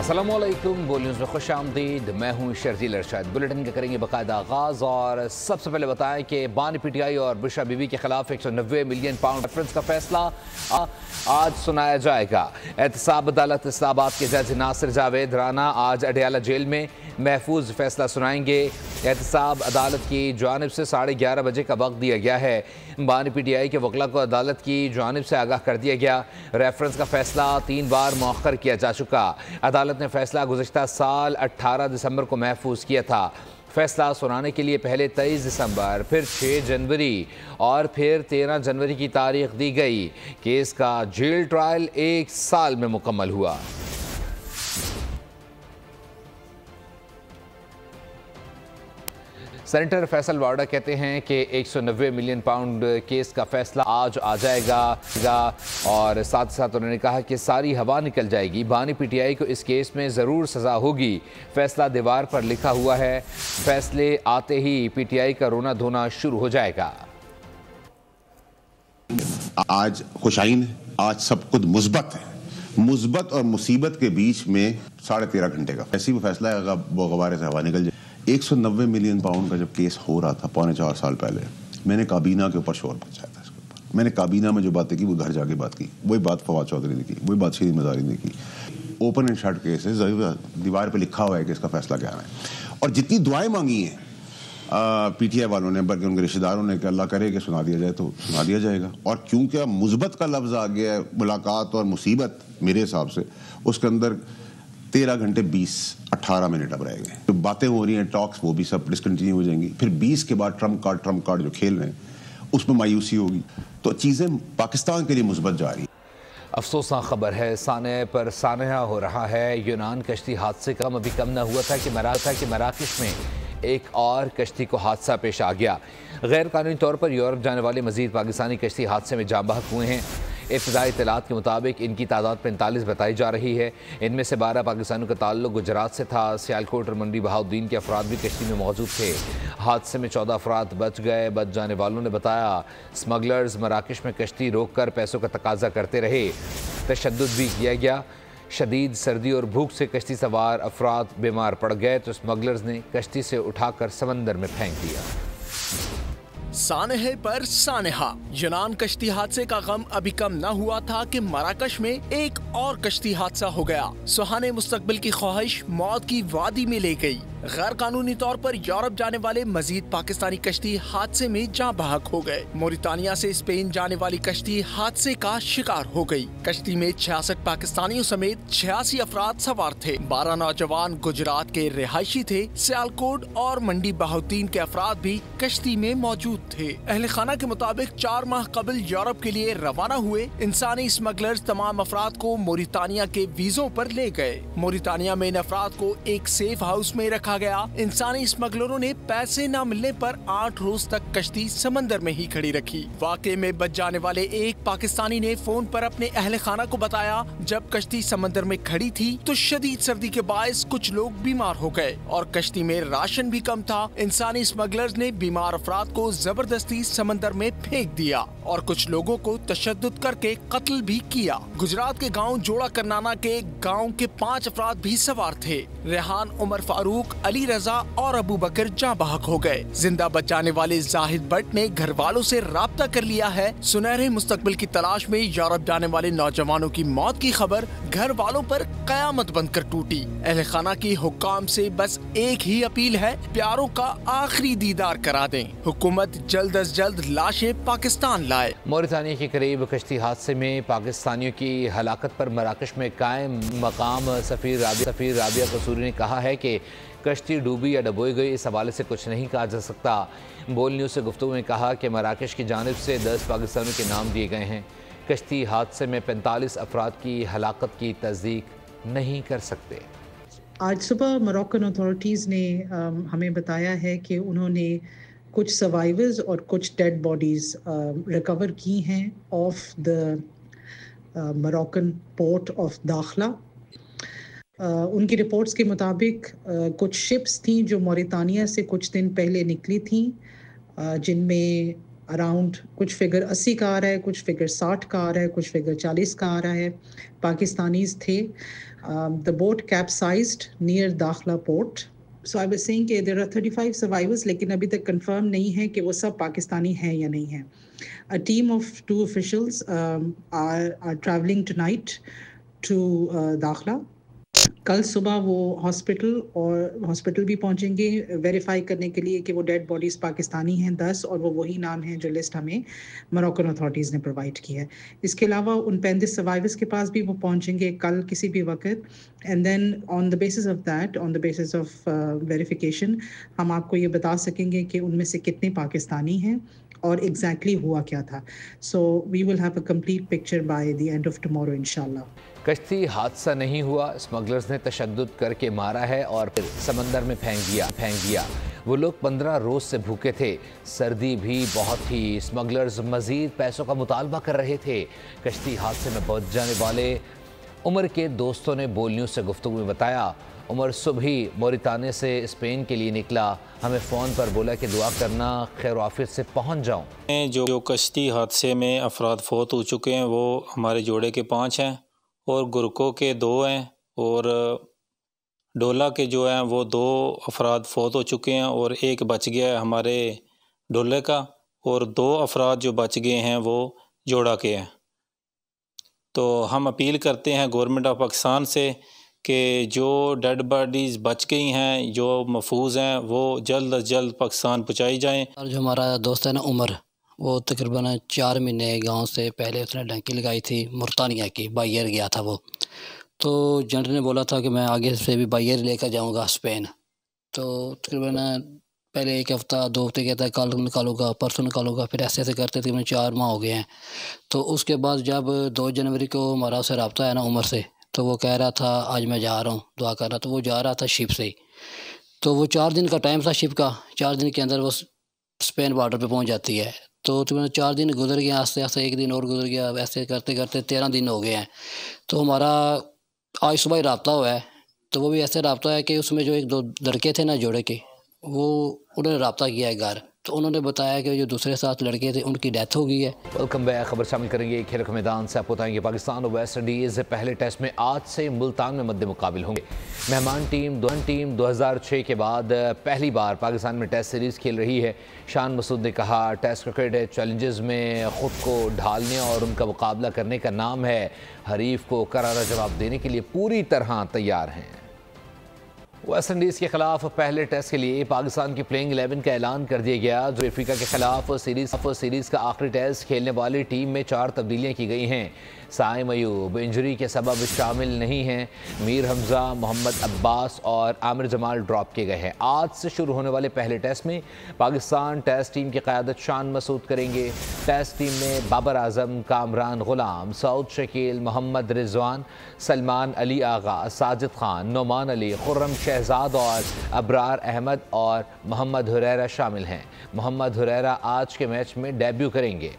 अस्सलामुअलैकुम, बोल न्यूज़ में खुश आमदीद। मैं हूँ शर्जील अरशद। बुलेटिन का करेंगे बाकायदा आगाज़ और सबसे पहले बताएं कि बानी PTI और बुशरा बीबी के खिलाफ 190 मिलियन पाउंड रेफरेंस का फैसला आज सुनाया जाएगा। एहतसाब अदालत इस्लामाबाद के जज नासिर जावेद राना आज अडयाला जेल में महफूज फैसला सुनाएंगे। एहतसाब अदालत की जानिब से 11:30 बजे का वक्त दिया गया है। बानी PTI के वकला को अदालत की जानिब से आगाह कर दिया गया। रेफरेंस का फैसला 3 बार मौखर किया जा चुका। अदालत ने फैसला गुज़िश्ता साल 18 दिसंबर को महफूज किया था। फैसला सुनाने के लिए पहले 23 दिसंबर, फिर 6 जनवरी और फिर 13 जनवरी की तारीख दी गई। केस का जेल ट्रायल 1 साल में मुकम्मल हुआ। सेनेटर फैसल वाडा कहते हैं कि 190 मिलियन पाउंड केस का फैसला आज आ जाएगा और साथ ही साथ उन्होंने कहा कि सारी हवा निकल जाएगी। बानी PTI को इस केस में ज़रूर सज़ा होगी। फैसला दीवार पर लिखा हुआ है। फैसले आते ही PTI का रोना धोना शुरू हो जाएगा। आज खुशाइन है, आज सब कुछ मुस्बत है। मुस्बत और मुसीबत के बीच में 13.5 घंटे का ऐसी वो फैसला है, वो गवारे से हवा निकल जाए। 190 मिलियन पाउंड का जब केस हो रहा था 4.25 साल पहले, मैंने काबीना के ऊपर शोर मचाया था। इसके ऊपर मैंने काबीना में जो बातें की वो घर जाके बात की। वही बात फवाद चौधरी ने की, वही बात शहीद मज़ारी ने की। ओपन एंड शट केस है, दीवार पे लिखा हुआ है कि इसका फैसला क्या है। और जितनी दुआएं मांगी हैं PTI वालों ने, बल्कि उनके रिश्तेदारों ने कि अल्लाह करे कि सुना दिया जाए, तो सुना दिया जाएगा। और क्योंकि मुस्बत का लफ्ज़ आ गया है, मुलाकात और मुसीबत, मेरे हिसाब से उसके अंदर 13 घंटे 18 मिनट अब रह गए। तो बातें हो रही हैं, टॉक्स, वो भी सब डिसकंटिन्यू हो जाएंगी। फिर 20 के बाद ट्रम्प कार्ड जो खेल रहे हैं उसमें मायूसी होगी। तो चीज़ें पाकिस्तान के लिए मुस्बत जा रही है। अफसोसनाक खबर है, साने पर सानहा हो रहा है। यूनान कश्ती हादसे का अभी कम न हुआ था कि मराकश में एक और कश्ती को हादसा पेश आ गया। गैर कानूनी तौर पर यूरोप जाने वाले मजीद पाकिस्तानी कश्ती हादसे में जाँ बहक हुए हैं। इब्तदाई इत्तलात के मुताबिक इनकी तादाद 45 बताई जा रही है। इनमें से 12 पाकिस्तानियों का ताल्लुक गुजरात से था। सियालकोट और मंडी बहाउद्दीन के अफराद भी कश्ती में मौजूद थे। हादसे में 14 अफराद बच गए। बच जाने वालों ने बताया स्मगलर्स मराकश में कश्ती रोक कर पैसों का तकाजा करते रहे। तशद्दुद भी किया गया। शदीद सर्दी और भूख से कश्ती सवार अफराद बीमार पड़ गए तो स्मगलर्स ने कश्ती से उठाकर समंदर में फेंक दिया। सानहे पर सानहा, यूनान कश्ती हादसे का गम अभी कम न हुआ था कि मराकश में एक और कश्ती हादसा हो गया। सुहाने मुस्तकबिल की ख्वाहिश मौत की वादी में ले गई। गैर कानूनी तौर पर यूरोप जाने वाले मजीद पाकिस्तानी कश्ती हादसे में जाँ बहक हो गए। मोरितानिया से स्पेन जाने वाली कश्ती हादसे का शिकार हो गई। कश्ती में 66 पाकिस्तानियों समेत 86 अफराद सवार थे। 12 नौजवान गुजरात के रिहायशी थे। सियालकोट और मंडी बहाउद्दीन के अफराद भी कश्ती में मौजूद थे। अहले खाना के मुताबिक 4 माह कबल यूरोप के लिए रवाना हुए इंसानी स्मगलर्स तमाम अफराद को मोरितानिया के वीजों पर ले गए। मोरितानिया में इन अफराद को एक सेफ हाउस में रखा गया। इंसानी स्मगलरों ने पैसे न मिलने पर 8 रोज तक कश्ती समंदर में ही खड़ी रखी। वाकये में बच जाने वाले एक पाकिस्तानी ने फोन पर अपने अहले खाना को बताया, जब कश्ती समंदर में खड़ी थी तो शदीद सर्दी के बायस कुछ लोग बीमार हो गए और कश्ती में राशन भी कम था। इंसानी स्मगलर्स ने बीमार अफराद को जबरदस्ती समंदर में फेंक दिया और कुछ लोगों को तशद्दुद करके कत्ल भी किया। गुजरात के गांव जोड़ा करनाना के गांव के 5 अफराद भी सवार थे। रेहान, उमर फारूक, अली रजा और अबू बकर जाँ बहक हो गए। जिंदा बच जाने वाले जाहिद भट्ट ने घर वालों से राब्ता कर लिया है। सुनहरे मुस्तकबिल की तलाश में यूरोप जाने वाले नौजवानों की मौत की खबर घर वालों पर कयामत बनकर टूटी। अहले खाना की हुक्काम से बस एक ही अपील है, प्यारों का आखिरी दीदार करा दें। हुकूमत जल्द अज जल्द लाशें पाकिस्तान लाए। मोरितानिया के करीब कश्ती हादसे में पाकिस्तानियों की हलाकत पर मराकश में कायम मकाम सफ़ीर राबिया कसूरी ने कहा है कि कश्ती डूबी या डबोई गई, इस हवाले से कुछ नहीं कहा जा सकता। बोल न्यूज़ से गुफ्तगू में कहा कि मराकश की जानिब से 10 पाकिस्तानियों के नाम दिए गए हैं। कश्ती हादसे में 45 अफराद की हलाकत की तस्दीक नहीं कर सकते। आज सुबह मोरक्कन अथॉरिटीज़ ने हमें बताया है कि उन्होंने कुछ सर्वाइवर्स और कुछ डेड बॉडीज़ रिकवर की हैं of the Moroccan port of दाखला। उनकी रिपोर्ट्स के मुताबिक कुछ शिप्स थी जो मोरितानिया से कुछ दिन पहले निकली थीं, जिनमें अराउंड कुछ फिगर 80 का आ रहा है, कुछ फिगर 60 का आ रहा है, कुछ फिगर 40 का आ रहा है। पाकिस्तानीज थे। द बोट कैप्साइज्ड नियर दाखला port. So I was saying कि देयर आर 35 सर्वाइवर्स, लेकिन अभी तक कंफर्म नहीं है कि वो सब पाकिस्तानी हैं या नहीं हैं। A team of 2 officials are traveling tonight to दाखला। कल सुबह वो हॉस्पिटल भी पहुंचेंगे वेरीफाई करने के लिए कि वो डेड बॉडीज़ पाकिस्तानी हैं 10, और वो वही नाम है जो लिस्ट हमें मोरक्कन अथॉरिटीज़ ने प्रोवाइड की है। इसके अलावा उन 35 सर्वाइवर्स के पास भी वो पहुंचेंगे कल किसी भी वक्त, and then on the basis of verification हम आपको ये बता सकेंगे कि उनमें से कितने पाकिस्तानी हैं और एग्जैक्टली हुआ क्या था। So we will have a complete picture by the end of tomorrow इंशाल्लाह। कश्ती हादसा नहीं हुआ, स्मगलर्स ने तशद्दुद करके मारा है और फिर समंदर में फेंक दिया। वो लोग 15 रोज़ से भूखे थे, सर्दी भी बहुत थी। स्मगलर्स मज़ीद पैसों का मुतालबा कर रहे थे। कश्ती हादसे में बच जाने वाले उमर के दोस्तों ने बोल न्यूज़ से गुफ्तगू में बताया, उमर सुबह ही मोरितानिया से स्पेन के लिए निकला। हमें फ़ोन पर बोला कि दुआ करना खैर आफियत से पहुंच जाऊं। जो कश्ती हादसे में अफराद फौत हो चुके हैं वो हमारे जोड़े के 5 हैं और गुरको के 2 हैं, और डोला के जो हैं वो 2 अफराद फौत हो चुके हैं और एक बच गया है हमारे डोले का, और 2 अफराद जो बच गए हैं वो जोड़ा के हैं। तो हम अपील करते हैं गवर्नमेंट ऑफ पाकिस्तान से कि जो डेड बॉडीज़ बच गई हैं, जो महफूज हैं, वो जल्द अज जल्द पाकिस्तान पहुँचाई जाएँ। और जो हमारा दोस्त है ना उमर, वो तकरीबन 4 महीने गांव से पहले उसने डंकी लगाई थी मुर्तानिया की, बाई एयर गया था वो। तो जनरल ने बोला था कि मैं आगे से भी बाई एयर लेकर जाऊँगा स्पेन। तो तकरीबन पहले 1 हफ़्ता 2 हफ्ते कहता है कल निकालूँगा, परसों निकालूँगा, फिर ऐसे ऐसे करते तकरीबन 4 माह हो गए हैं। तो उसके बाद जब 2 जनवरी को हमारा उससे रब्ता है ना उमर से, तो वो कह रहा था आज मैं जा रहा हूँ, दुआ कर रहा। तो वो जा रहा था शिप से ही। तो वो 4 दिन का टाइम था शिप का, 4 दिन के अंदर वो स्पेन बॉर्डर पे पहुँच जाती है। तो तकरीबन 4 दिन गुजर गए, आस्ते आस्ते 1 दिन और गुजर गया, ऐसे करते करते 13 दिन हो गए हैं। तो हमारा आज सुबह ही रब्ता हुआ है। तो वो भी ऐसे रब्ता है कि उसमें जो 1-2 लड़के थे ना जोड़े के, वो उन्होंने रब्ता किया है घर। तो उन्होंने बताया कि जो दूसरे साथ लड़के थे उनकी डेथ हो गई है। Welcome back. खबर शामिल करेंगे खेल के मैदान से। आपको बताएंगे पाकिस्तान और वेस्ट इंडीज़ पहले टेस्ट में आज से मुल्तान में मद्दे मुकाबिल होंगे। मेहमान टीम 2006 के बाद पहली बार पाकिस्तान में टेस्ट सीरीज़ खेल रही है। शान मसूद ने कहा, टेस्ट क्रिकेट चैलेंजेस में ख़ुद को ढालने और उनका मुकाबला करने का नाम है। हरीफ को करारा जवाब देने के लिए पूरी तरह तैयार हैं। वेस्ट इंडीज़ के खिलाफ पहले टेस्ट के लिए पाकिस्तान की प्लेइंग 11 का ऐलान कर दिया गया। जो अफ्रीका के खिलाफ सीरीज़ का आखिरी टेस्ट खेलने वाली टीम में 4 तब्दीलियाँ की गई हैं। साइम अयूब इंजरी के सबब शामिल नहीं हैं। मीर हमजा, मोहम्मद अब्बास और आमिर जमाल ड्रॉप किए गए हैं। आज से शुरू होने वाले पहले टेस्ट में पाकिस्तान टेस्ट टीम की क़यादत शान मसूद करेंगे। टेस्ट टीम में बाबर आजम, कामरान गुलाम, सऊद शकील, मोहम्मद रिजवान, सलमान अली आगा, साजिद खान, नोमान अली, खुर्रम शहजाद और अबरार अहमद और मोहम्मद हुरैरा शामिल हैं। मोहम्मद हुरैरा आज के मैच में डेब्यू करेंगे।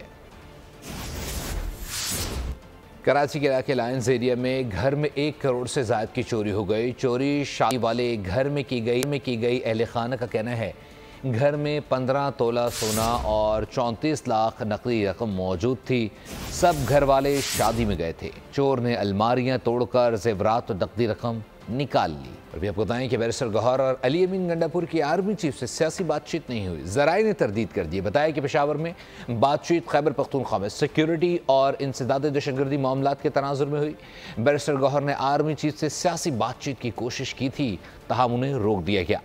कराची के इलाके लायंस एरिया में घर में 1 करोड़ से ज़ायद की चोरी हो गई। चोरी शादी वाले घर में की गई। अहले खाना का कहना है घर में 15 तोला सोना और 34 लाख नकदी रकम मौजूद थी। सब घर वाले शादी में गए थे। चोर ने अलमारियां तोड़कर जेवरात और नकदी रकम निकाल ली। और भी आपको बताएं कि बैरिस्टर गौहर और अली अमीन गंडापुर की आर्मी चीफ से सियासी बातचीत नहीं हुई। ज़राए ने तरदीद कर दी। बताया कि पेशावर में बातचीत खैबर पख्तूनख्वा में सिक्योरिटी और इंसदाद दहशतगर्दी मामलात के तनाजुर में हुई। बैरिस्टर गौहर ने आर्मी चीफ से सियासी बातचीत की कोशिश की थी, ताहम उन्हें रोक दिया गया।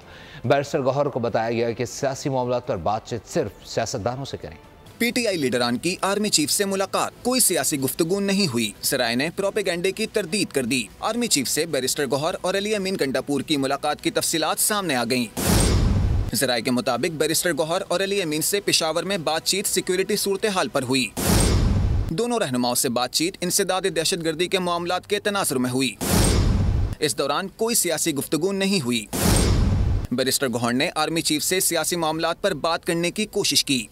बैरिस्टर गौहर को बताया गया कि सियासी मामलात पर बातचीत सिर्फ सियासतदानों से करें। पीटीआई लीडरान की आर्मी चीफ से मुलाकात, कोई सियासी गुफ्तगू नहीं हुई। सराय ने प्रोपेगेंडे की तरदीद कर दी। आर्मी चीफ से बैरिस्टर गौहर और अली अमीन गंडापुर की मुलाकात की तफसीलात सामने आ गईं। जराये के मुताबिक बैरिस्टर गौहर और अली अमीन से पेशावर में बातचीत सिक्योरिटी सूरत हाल पर हुई। दोनों रहनुमाओं से बातचीत इंसदाद दहशतगर्दी के मामलात के तनाजुर में हुई। इस दौरान कोई सियासी गुफ्तगू नहीं हुई। बैरिस्टर गौहर ने आर्मी चीफ से सियासी मामलात पर बात करने की कोशिश की।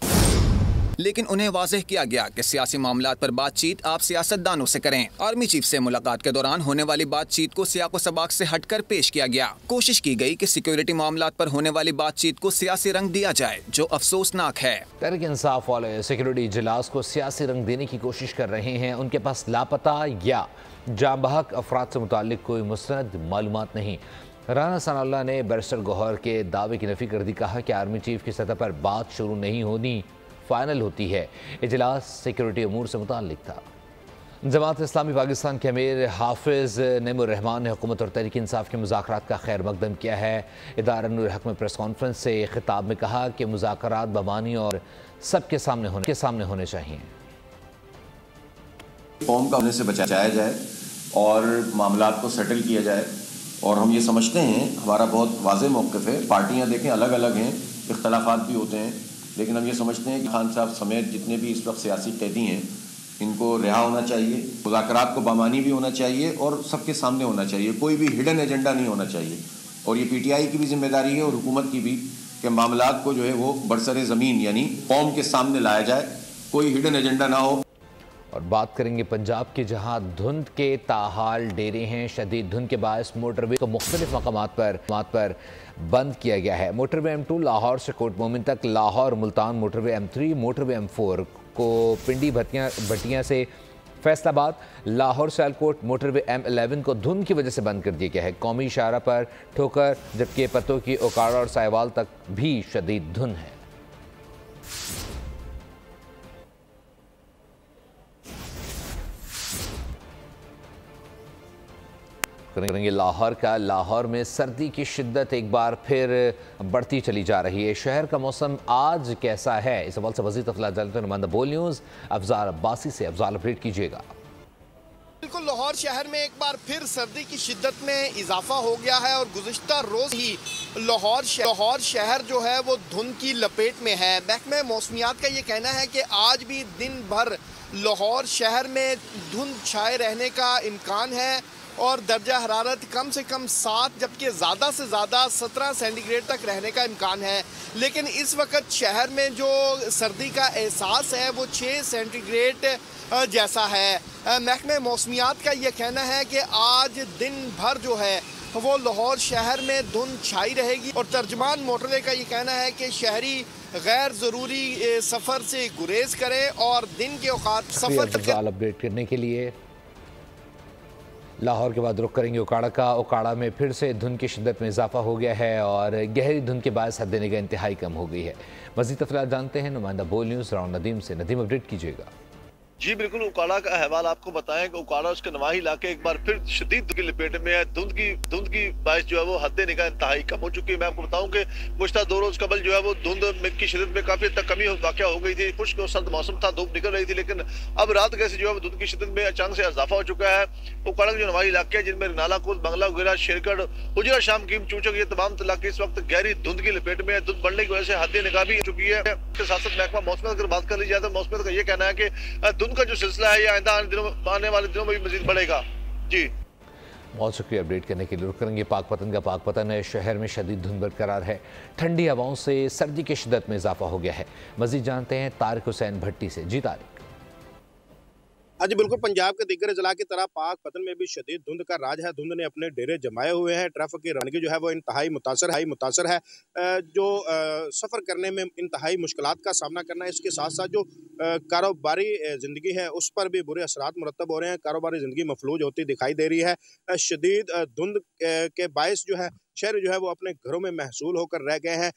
लेकिन उन्हें वाज़ेह किया गया कि सियासी मामलात पर बातचीत आप सियासतदानों से करें। आर्मी चीफ से मुलाकात के दौरान होने वाली बातचीत को सियाको सबाक से हटकर पेश किया गया। कोशिश की गई कि सिक्योरिटी मामलात पर होने वाली बातचीत को सियासी रंग दिया जाए, जो अफसोसनाक है। तहरीक इंसाफ वाले सिक्योरिटी इजलास को सियासी रंग देने की कोशिश कर रहे हैं। उनके पास लापता या जांबहक अफराद से मुताल्लिक कोई मुस्तनद मालूमात नहीं। राना सनाउल्लाह ने बैरिस्टर गौहर के दावे की नफी कर दी। कहा कि आर्मी चीफ की सतह पर बात शुरू नहीं होनी, फाइनल होती है। इजलास सिक्योरिटी अमूर से मुताल्लिक था। जमात इस्लामी पाकिस्तान के अमीर हाफिज नईमुर रहमान ने हुकूमत और तहरीक इंसाफ के मुज़ाकरात का खैर मकदम किया है। इदारा नूर हक में प्रेस कॉन्फ्रेंस से खिताब में कहा कि मुज़ाकरात बमानी और सबके सामने होने चाहिए। कौम का होने से बचाया जाए और मामलात को सेटल किया जाए। और हम ये समझते हैं, हमारा बहुत वाज़ेह मौक़िफ़ है। पार्टियां देखें अलग अलग हैं, इख्तलाफात भी होते हैं, लेकिन हम ये समझते हैं कि खान साहब समेत जितने भी इस वक्त सियासी कैदी हैं, इनको रिहा होना चाहिए। मुज़ाकरात को बामानी भी होना चाहिए और सबके सामने होना चाहिए। कोई भी हिडन एजेंडा नहीं होना चाहिए। और ये PTI की भी जिम्मेदारी है और हुकूमत की भी कि मामलात को जो है वो बरसरे ज़मीन यानी कौम के सामने लाया जाए, कोई हिडन एजेंडा ना हो। और बात करेंगे पंजाब की, जहां धुंध के ताहाल डेरे हैं। शदीद धुंध के बायस मोटरवे को मुख्तलिफ मकामात पर बंद किया गया है। मोटरवे M2 लाहौर से कोट मोमिन तक, Lahore Multan motorway M3, motorway M4 को पिंडी भटियां से फैसलाबाद, लाहौर सियालकोट मोटरवे M11 को धुंध की वजह से बंद कर दिया गया है। कौमी शाहरा पर ठोकर, जबकि पत्तों की ओकाड़ा और साहिवाल तक भी शदीद धुंध है। करेंगे लाहौर का। लाहौर में सर्दी की शिद्दत एक बार फिर बढ़ती चली जा रही है। शहर का मौसम आज कैसा है, इस हवाले से मज़ीद तफसीलात जानते हैं नुमाइंदा बोल न्यूज़ अफजाल अब्बासी से। अफजाल, अपडेट कीजिएगा। बिल्कुल, लाहौर शहर में एक बार फिर सर्दी की शिद्दत में इजाफा हो गया है और गुज़िश्ता रोज़ ही लाहौर शहर जो है वो धुंध की लपेट में है। महकमे मौसमियात का ये कहना है कि आज भी दिन भर लाहौर शहर में धुंध छाए रहने का इम्कान है और दर्जा हरारत कम से कम 7 जबकि ज़्यादा से ज़्यादा 17 सेंटीग्रेड तक रहने का इम्कान है। लेकिन इस वक्त शहर में जो सर्दी का एहसास है वो 6 सेंटीग्रेड जैसा है। महकमे मौसमियात का ये कहना है कि आज दिन भर जो है वो लाहौर शहर में धुंध छाई रहेगी। और तर्जमान मोटरवे का ये कहना है कि शहरी गैर ज़रूरी सफ़र से गुरेज करें और दिन के औकात सफ़र। अपडेट करने के लिए लाहौर के बाद रुख करेंगे उकाड़ा का। उकाड़ा में फिर से धुंध की शिद्दत में इजाफा हो गया है और गहरी धुंध के बायस हद निगाह इंतहाई कम हो गई है। मज़ीद तफसीलात जानते हैं नुमाइंदा बोल न्यूज़ राउंड नदीम से। नदीम, अपडेट कीजिएगा। जी बिल्कुल, उकाड़ा का अहवाल आपको बताएं कि उकाड़ा उसके नवाही इलाके एक बार फिर शदीद धुंध की लपेट में है। धुंध की बारिश जो है वो हद निगाह इंतहाई कम हो चुकी है। मैं आपको बताऊं कि गुज़श्ता 2 रोज कबल जो है वो धुंध की शिद्दत में काफी तक कमी वाक़या हो गई थी। खुश्क और सर्द मौसम था, धूप निकल रही थी, लेकिन अब रात कैसे जो है धुंध की शिद्दत में अचानक से इजाफा हो चुका है। उकाड़ा के जो नवाही इलाके हैं जिनमें नाला कोल, बंगला वगैरह, शेरगढ़, हुजरा शाम कीम, चूचक, ये तमाम इलाके इस वक्त गहरी धुंध की लपेट में है। धुंध बढ़ने की वजह से हद निगाह भी हो चुकी है। इसके साथ साथ महकमा मौसम अगर बात कर ली जाए तो मौसम का ये कहना है कि धुंध का जो सिलसिला है आने वाले दिनों में भी मजीद बढ़ेगा। जी बहुत शुक्रिया अपडेट करने के लिए। रुक करेंगे पाकपतन का। पाकपतन है शहर में शदीद धुंध बरकरार है। ठंडी हवाओं से सर्दी की शिद्दत में इजाफा हो गया है। मजीद जानते हैं तारिक हुसैन भट्टी से। जी तारिक। आज बिल्कुल पंजाब के दीगर जिला की तरह पाकपतन में भी शदीद धुंध का राज है। धुंध ने अपने डेरे जमाए हुए हैं। ट्रैफिक की रवानगी जो है वो इंतहाई मुतासर है। जो सफ़र करने में इंतहाई मुश्किलात का सामना करना है। इसके साथ साथ जो कारोबारी ज़िंदगी है उस पर भी बुरे असरात मुरतब हो रहे हैं। कारोबारी ज़िंदगी मफलूज होती दिखाई दे रही है। शदीद धुंध के बायस जो है शहर जो है वो अपने घरों में महसूल होकर रह गए हैं।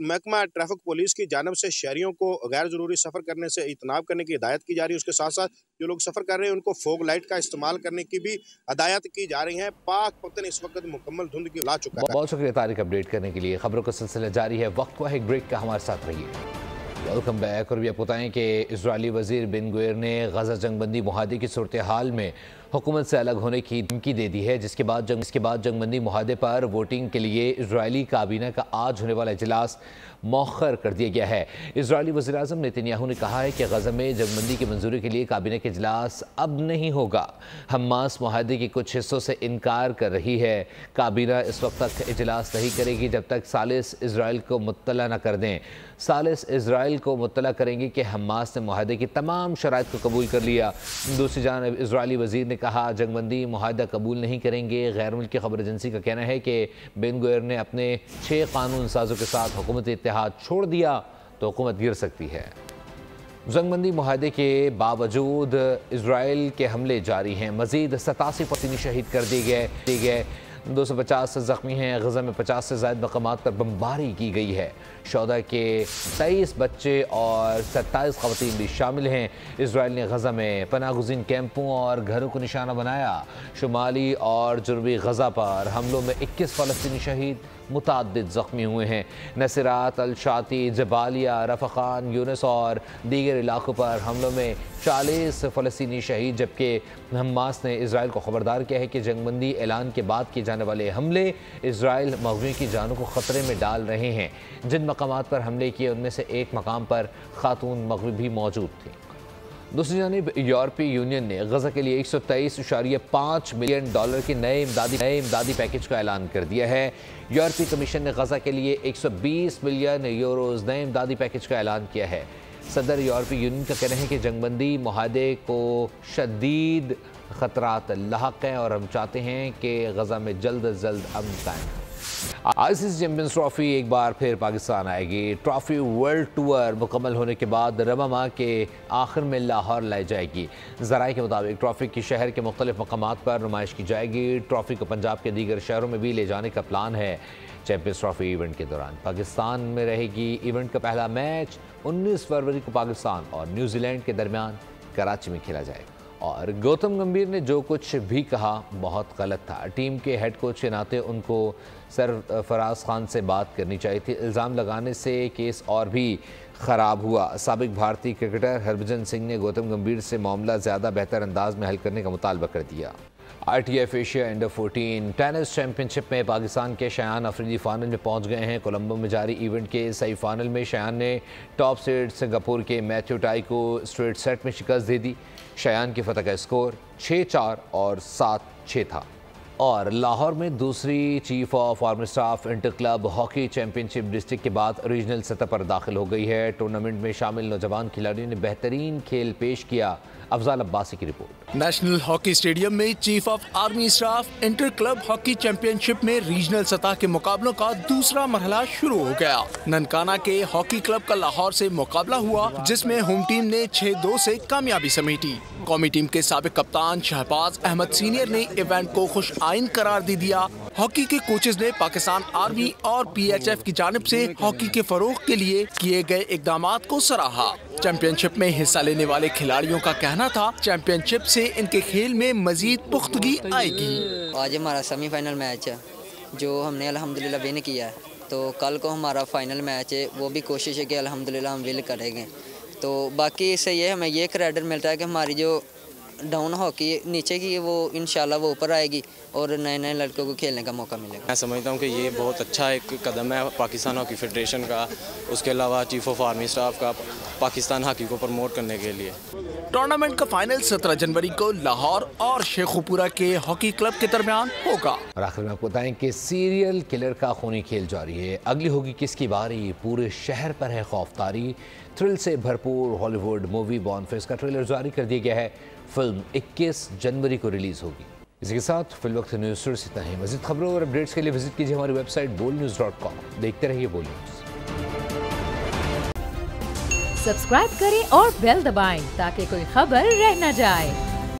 महकमा ट्रैफिक पुलिस की जानब से शहरियों को गैर ज़रूरी सफ़र करने से इजतनाब करने की हिदायत की जा रही है। उसके साथ साथ जो लोग सफ़र कर रहे हैं उनको फोग लाइट का इस्तेमाल करने की भी हिदायत की जा रही है। पाकपतन इस वक्त मुकम्मल धुंध की ला चुका है। बहुत शुक्रिया तारिक अपडेट करने के लिए। खबरों का सिलसिला जारी है। वक्त हुआ है एक ब्रेक का, हमारे साथ रहिए। Welcome back. और भी आपको बताएं कि इजरायली वज़ीर बिन गुएर ने गज़ा जंगबंदी मुआहदे की सूरत हाल में हुकूमत से अलग होने की धमकी दे दी है, जिसके बाद जंगबंदी मुआहदे पर वोटिंग के लिए इजरायली काबीना का आज होने वाला इजलास मौखर कर दिया गया है। इजरायली वज़ीर-ए-आज़म नेतन्याहू ने कहा है कि गज़ा में जंगबंदी की मंजूरी के लिए काबीना के इजलास अब नहीं होगा। हमास मुआहदे के कुछ हिस्सों से इनकार कर रही है। काबीना इस वक्त तक इजलास नहीं करेगी जब तक सालिस इजराइल को मुत्तला न कर दें। सालिस इजराइल को मुत्तला करेंगे कि हमास ने मुआहदे की तमाम शराइत को कबूल कर लिया। दूसरी जानिब इजरायली वज़ीर ने कहा जंगबंदी मुआहदा कबूल नहीं करेंगे। गैर मुल्की खबर एजेंसी का कहना है कि बेन गुवेर ने अपने 6 कानून साजों के साथ हुकूमत इत्तेहाद छोड़ दिया तो हुकूमत गिर सकती है। जंगबंदी मुआहदे के बावजूद इजराइल के हमले जारी हैं। मज़ीद 87 फलस्तीनी शहीद कर दिए गए 250 से ज़ख्मी हैं। गज़ा में 50 से ज़ायद मकामात पर बमबारी की गई है। शोहदा के 23 बच्चे और 27 ख़वातीन भी शामिल हैं। इजराइल ने गज़ा में पनाहगुज़ीन कैंपों और घरों को निशाना बनाया। शुमाली और जनूबी गज़ा पर हमलों में 21 फ़लस्तीनी शहीद, मुतअद्दिद ज़ख्मी हुए हैं। नसीरात, अल-शाती, जबालिया, रफ़ाखान, यूनुस और दीगर इलाकों पर हमलों में 40 फ़लस्तीनी शहीद, जबकि हमास ने इजराइल को ख़बरदार किया है कि जंगबंदी ऐलान के बाद किए जाने वाले हमले इजराइल मग़वी की जानों को ख़तरे में डाल रहे हैं। जिन मकामात पर हमले किए उनमें से एक मकाम पर खातून मग़वी भी मौजूद थी। दूसरी जानिब यूरोपीय यूनियन ने गज़ा के लिए $123.5 मिलियन के नए इमदादी पैकेज का ऐलान कर दिया है। यूरोपीय कमीशन ने गज़ा के लिए 120 मिलियन यूरोज़ नए इमदादी पैकेज का ऐलान किया है। सदर यूरोपीय यूनियन का कहना है कि जंगबंदी मुआहदे को शदीद ख़तरात लाहक हैं और हम चाहते हैं कि गज़ा में जल्द अज जल्द अमन कायम हो। आईसीसी चैंपियंस ट्रॉफी एक बार फिर पाकिस्तान आएगी। ट्रॉफी वर्ल्ड टूर मुकम्मल होने के बाद रमज़ान माह के आखिर में लाहौर लाई जाएगी। ज़राए के मुताबिक ट्रॉफी की शहर के मुख्तलिफ मकामात पर नुमाइश की जाएगी। ट्रॉफी को पंजाब के दीगर शहरों में भी ले जाने का प्लान है। चैंपियंस ट्रॉफी इवेंट के दौरान पाकिस्तान में रहेगी। इवेंट का पहला मैच 19 फरवरी को पाकिस्तान और न्यूजीलैंड के दरमियान कराची में खेला जाएगा। और गौतम गंभीर ने जो कुछ भी कहा बहुत गलत था। टीम के हेड कोच के नाते उनको सरफराज खान से बात करनी चाहिए थी। इल्ज़ाम लगाने से केस और भी ख़राब हुआ। साबिक भारतीय क्रिकेटर हरभजन सिंह ने गौतम गंभीर से मामला ज़्यादा बेहतर अंदाज में हल करने का मुतालबा कर दिया। ITF Asia under 14 tennis championship में पाकिस्तान के शयान अफरीदी फाइनल में पहुंच गए हैं। कोलंबो में जारी इवेंट के सेमीफाइनल में शयान ने टॉप सीड सिंगापुर के मैथ्यू टाई को स्ट्रेट सेट में शिकस्त दे दी। शयान की फतह का स्कोर 6-4 और 7-6 था। और लाहौर में दूसरी chief of army staff inter club hockey championship district के बाद रीजनल सतह पर दाखिल हो गई है। टूर्नामेंट में शामिल नौजवान खिलाड़ियों ने बेहतरीन खेल पेश किया। अफजाल अब्बासी की रिपोर्ट। नेशनल हॉकी स्टेडियम में chief of army staff inter club hockey championship में रीजनल सतह के मुकाबलों का दूसरा मरहला शुरू हो गया। ननकाना के हॉकी क्लब का लाहौर से मुकाबला हुआ, जिसमें होम टीम ने 6-2 से कामयाबी समेटी। कौमी टीम के साबिक कप्तान शहबाज अहमद सीनियर ने इवेंट को खुश आइन करार दे दिया। हॉकी के कोचेज ने पाकिस्तान आर्मी और PHF की जानिब से हॉकी के फरोग के लिए किए गए इकदामात को सराहा। चैंपियनशिप में हिस्सा लेने वाले खिलाड़ियों का कहना था चैंपियनशिप से इनके खेल में मजीद पुख्तगी आएगी। आज हमारा सेमीफाइनल मैच है जो हमने अल्हम्दुलिल्लाह विन किया है, तो कल को हमारा फाइनल मैच है, वो भी कोशिश है कि अल्हम्दुलिल्लाह हम विन करेंगे। तो बाकी इससे ये हमें ये क्रेडिट मिलता है कि हमारी जो डाउन हॉकी नीचे की वो इंशाल्लाह वो ऊपर आएगी और नए नए लड़कों को खेलने का मौका मिलेगा। मैं समझता हूँ कि ये बहुत अच्छा एक कदम है पाकिस्तान हॉकी फेडरेशन का, उसके अलावा चीफ ऑफ आर्मी स्टाफ का पाकिस्तान हॉकी को प्रमोट करने के लिए। टूर्नामेंट का फाइनल 17 जनवरी को लाहौर और शेखुपुरा के हॉकी क्लब के दरमियान होगा। और आखिर में आपको बताएं कि सीरियल किलर का खूनी खेल जारी है। अगली होगी किसकी बारी? पूरे शहर पर है खौफतारी। थ्रिल से भरपूर हॉलीवुड मूवी बॉर्नफिश का ट्रेलर जारी कर दिया गया है। फिल्म 21 जनवरी को रिलीज होगी। इसी के साथ फिलवक्त न्यूज़ से इतना ही। मज़ीद खबरों और अपडेट्स के लिए विजिट कीजिए हमारी वेबसाइट bolnews.com। देखते रहिए बोल न्यूज़। सब्सक्राइब करें और बेल दबाएं ताकि कोई खबर रह न जाए।